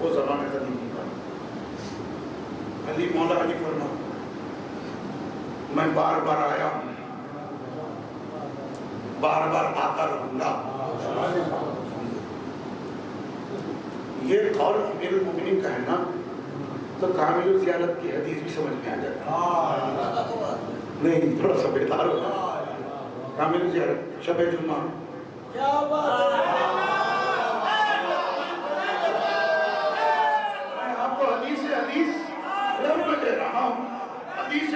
وہ زبان قدیم کی بات. علی مولا علی فرما میں بار بار آیا ہوں، بار بار آتا رہوں گا. یہ قول امیر المومنین کا ہے نا، تو کامل الزیارت کی حدیث بھی سمجھ میں آ جاتا. نہیں تھوڑا سا بیدار ہوگا. کامل الزیارت شب جمعہ میں آپ کو حدیث رب دے رہا ہوں. حدیث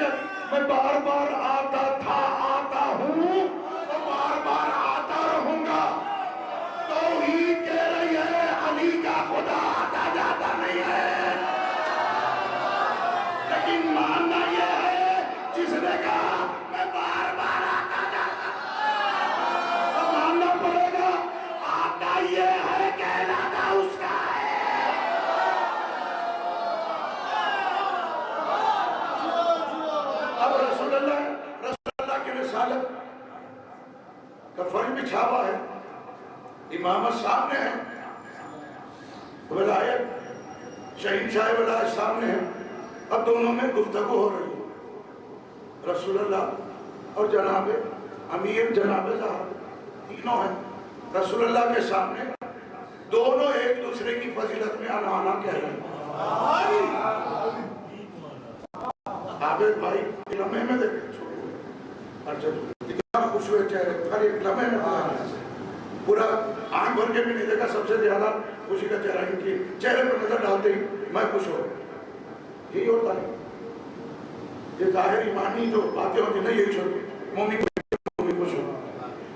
میں بار بار آتا تھا، آتا ہوں اور بار بار آتا رہوں گا. توحید کہہ رہی ہے علی کا خدا آتا جاتا نہیں ہے، لیکن ماننا یہ ہے جس نے کہا میں بار بار آتا جاتا، تو ماننا پڑے گا آتا یہ ہے کہلاتا اس کا ہے. اب رسول اللہ کی رسالت کا فرض بچھا ہوا ہے، امامت سامنے ہے، ولایت شہنشاہ ولایت سامنے ہے. اب دونوں میں گفتگو ہو رہی ہے، رسول اللہ اور جناب امیر جناب زہرا تینوں ہیں رسول اللہ کے سامنے. دونوں ایک دوسرے کی فضیلت میں انا کہہ رہے ہیں. عابد بھائی لمحے میں دیکھیں اتنا خوش ہوئے چہرے، ہر ایک لمحے میں پورا آنکھ بھر کے بھی نہیں دیکھا. سب سے زیادہ خوشی کا چہرہ ان کی چہرے پر نظر ڈالتے ہی میں خوش ہو. یہی ہوتا ہے یہ ظاہر ایمانی جو باتیں ہوتی ہیں نا، یہی چھوٹی مومن خوش ہو،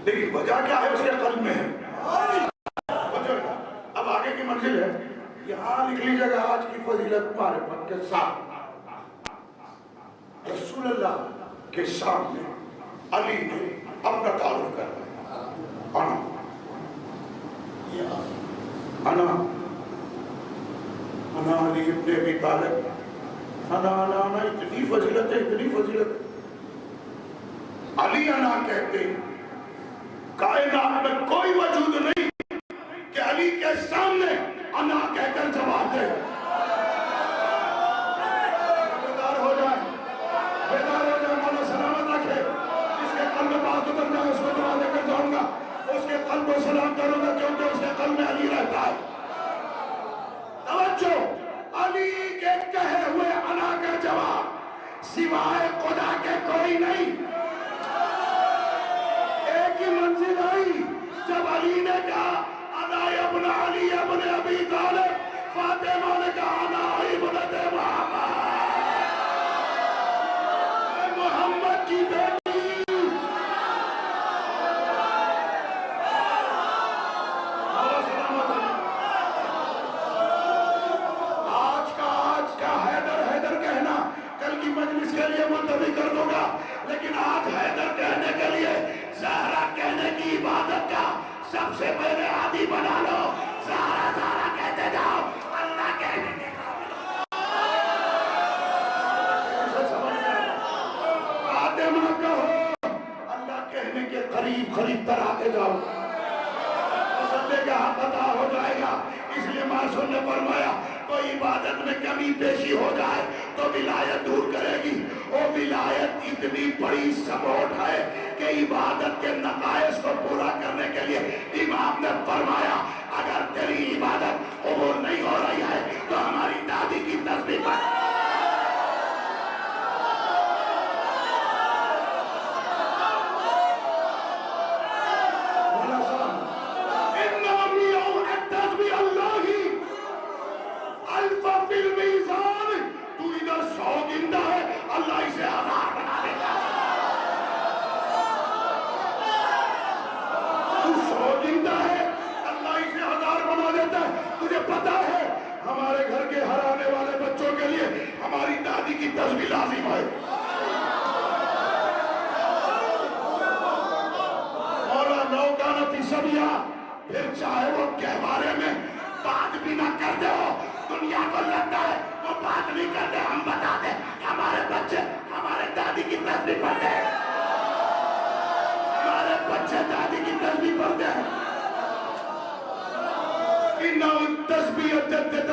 لیکن وجہ کیا ہے اس کے قلب میں ہے. اب آگے کی منزل ہے، یہاں لکھ لیجیے گا آج کی فضیلت معرفت کے ساتھ. رسول اللہ کے سامنے علی نے اپنا تعارف کر انا علی ابن ابی طالب. انا اتنی فضیلت ہے، اتنی فضیلت ہے. علی انا کہتے ہیں کائنات میں کوئی وجود نہیں کہ علی کے سامنے انا کہہ کر جواب دے. بیدار ہو جائے، مولا سلامت رکھے. جس کے قلب میں بات اتر جائے اس کو دعا دے کر جاؤں گا، اس کے قلب کو سلام کروں گا، کیونکہ اس کے قلب میں علی رہتا ہے. توجہ، علی کے کہے ہوئے انا کا جواب سوائے خدا کے کوئی نہیں. ایک ہی منزل آئی جب علی نے کہا انا ابن علی ابن ابی طالب، فاطمہ نے کہا انا ابنت محمد کی بیٹی. آج کا حیدر کہنا کل کی مجلس کے لیے ملتوی کر دوں گا، لیکن آج حیدر کہنے کے لیے زہرا کہنے کی عبادت کا سب سے پہلے عادی بنا لو. زہرا کہتے جاؤ، اللہ کہنے کے فاطمہ کہو، اللہ کہنے کے قریب تر آتے جاؤ. مسئلے کا حق ادا ہو جائے گا. اس لیے معصوم نے فرمایا کوئی عبادت میں کمی بیشی ہو جائے تو ولایت دور کرے گی. وہ ولایت اتنی بڑی سپورٹ ہے کہ عبادت کے نقائص کو پورا کرنے کے لیے امام نے فرمایا اگر تیری عبادت قبول نہیں ہو رہی ہے تو ہماری دادی کی تسبیح پڑھ. تو ادھر 100 گنتا ہے، اللہ اسے 1000 بنا دیتا ہے. تو 100 گنتا ہے، اللہ اسے 1000 بنا دیتا ہے. تجھے پتا ہے ہمارے گھر کے ہر آنے والے بچوں کے لیے ہماری دادی کی تسبیح لازم ہے. مولا لو کانت سبیا، پھر چاہے وہ گہوارے میں بات بھی نہ کرتے ہو، دنیا کو لگتا ہے وہ بات نہیں کرتے، ہم بتاتے ہمارے بچے ہمارے دادی کی تسبیح پڑھتے ہیں، ہمارے بچے دادی کی تسبیح پڑھتے ہیں. انہو تسبیح جدت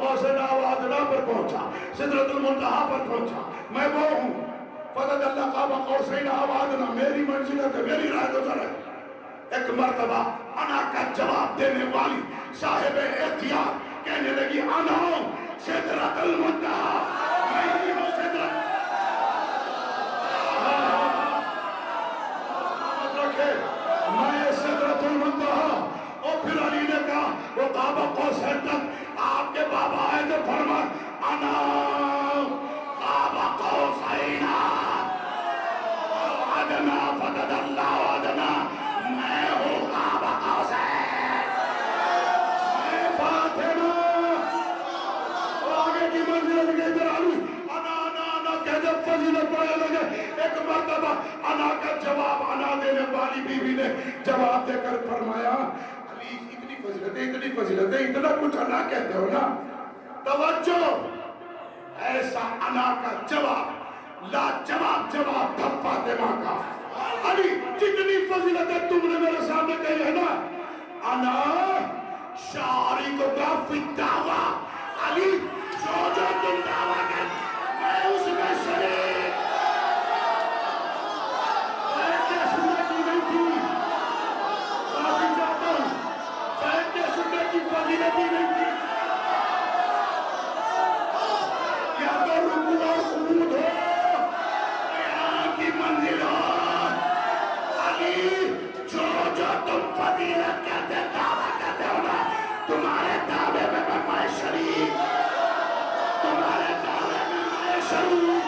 قوسین او ادنیٰ پر پہنچا، سدرۃ المنتہا پر پہنچا، میں وہ ہوں، فَتَدَلَّ قَابَ قَوْسَيْنِ أَوْ أَدْنَىٰ، میری منزلت ہے، میری راہ گزر ہے۔ ایک مرتبہ انا کا جواب دینے والی صاحب اختیار کہنے لگی انا سدرۃ المنتہا، میں ہی ہوں سدرۃ رکھے، میں سدرۃ المنتہا۔ اور پھر علی نے کہا وہ قاب قوسین تک آپ کے بابا آئے تو فرما انا قاب قوسین او ادنیٰ فتدلی ادنیٰ، میں ہوں قاب قوسین، میں فاطمہ۔ اور آگے کی منزلت کے ادھر علی انا کہ جب فضیلت پڑھنے لگے، ایک مرتبہ انا کا جواب انا دینے والی بیوی نے جواب دے کر فرمایا علی اتنی فضیلتیں اتنا کچھ انا کہتے ہو نا، توجہ، ایسا انا کا جواب لا جواب تھا فاطمہ کا۔ علی جتنی فضیلتیں تم نے میرے سامنے کہی ہے نا، انا شارک کا فی الدعویٰ، علی جو تم دعویٰ کرتے میں اس میں شریک، بیٹھ کے سننے کی نہیں تھی، معافی چاہتا ہوں، بیٹھ کے سننے کی فضیلت ہی نہیں تھی، یا تو رکوع اور قعود ہو، یہاں کی منزل ہو، علی جو تم فضیلت کرتے دعویٰ کرتے ہو نا، تمہارے دعوے میں میں شریک، تمہارے دعوے میں میں شریک۔